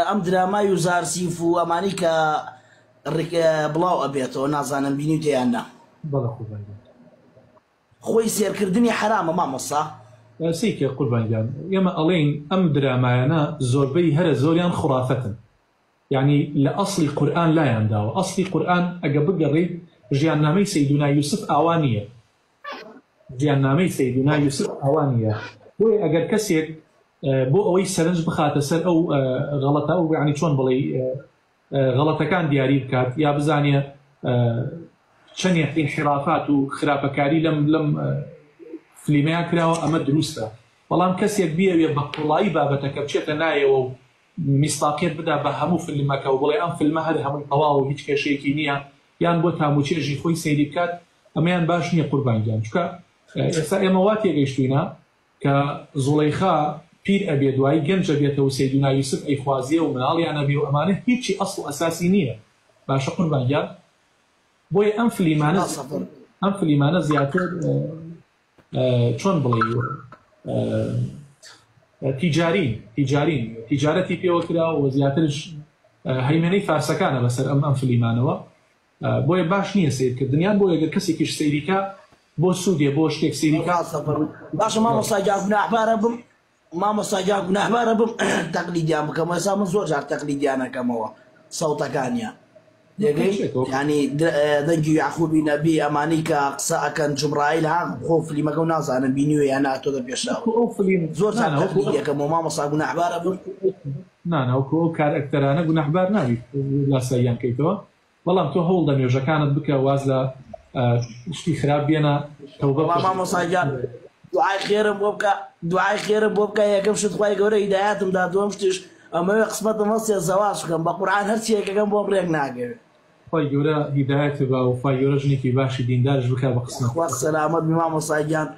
ئەم درامای و زارسیف و ئەمانی کە بڵاو ئەبێتەوە نازانم بینیوتیان نا بەڵێ قوربان خۆی سێرکردنی حرامە مامۆستا سیکە قوربانگیان ئێمە ئەڵێن ئەم درامایانە زۆربەی هەرە زۆریان خوڕافەتن یعنی لە ئەسڵی قورئان لایان داوە ئەسڵی قورئان ئەگە بگەڕێیت ژیاننامەی سەیدونا یوسف ئاوا نییە ژیاننامەی سەیدونا یوسف ئاوا نییە بۆیە ئەگەر کەسێک بۆ ئەوەی سەرنج بخاتە سەر ئەو غەڵەتە و یعنی چۆن بڵێ غەڵەتەکان دیاری بکات یا بزانێ چەندێک انحرافات و خراپەکاری لەم فلیمەیان کراوە ئەمە دروستە بەڵام کەسێک بیەوێ بە قوڵایی بابەتەکە بچێتە نایەوە و میستاقیت بدا بە هەموو فیلمەکە و بڵێ ئەم فیلمە هەر هەمووی تەواو و هیچ کێشەیەکی نییە یان بۆ تاموچێژی خۆی سەیری بکات ئەمەیان باش نییە قوربانگیان چونکە ئێستا ئێمە وا تێگەیشتوینە کە زوڵەیخا پیر ئەبێ دوایی گەنج ئەبێتەوە سەیدونا یوسف ئەیخوازیە و مناڵیان ئەبێ و ئەمانە هیچی ئەسڵ و ئەساسی نییە باشە قوربانگیان بۆیە ئەم فلیمانە زیاتر چۆن بڵێ تیجارەتی پێوە کراوە و زیاترش هەیمێنەی فارسەکانە بەسەر ئەم فلیمانەوە بۆیە باش نییە سیرکردنیان بۆ ئەگەر کەسێکیش سەیریکە بۆ سوودێ بۆ شتێک سەیریکە باشە مامۆستا گوناحبارە بم مامۆستا گوناحبارە بم تەقلیدیان بکەم ئێستا من زۆر جار تەقلیدیان ئەەکەمەوە سەوتەکانیان ینی دەنگی یعقوبی نەبی ئەمانی کە قسە ئەکەن جوبرائیل ها خۆ فلیمەکە و نازانم بینیوە یان ناتۆ دەپێشاوە زۆر تەقلیدیەکەمەوە مامۆستا گوناحبارە بم ناناوکو ئەو کارئەکتەرانە گوناحبار ناوی لاساییان کەیتەوە بەڵام تۆ هەوڵ دە نوێژەکانت بکە واز لە شتی خراپ بێنە مامۆستا دوعای خێرم بۆ بکە یەکەم شت خوای گەورە هیدایەتم دا دووەم شتش ئەمەوێ قسمەتە مەستێ زەواج بکەم بە قورئان هەرچیەکەکەم بۆ ڕێک ناگەوێت خوای گەورە هیدایەت بە و خوای گەورە ژنێکی باشی دیندارش بکە بە قسمەت خوا سەلامەت مامۆستا گیان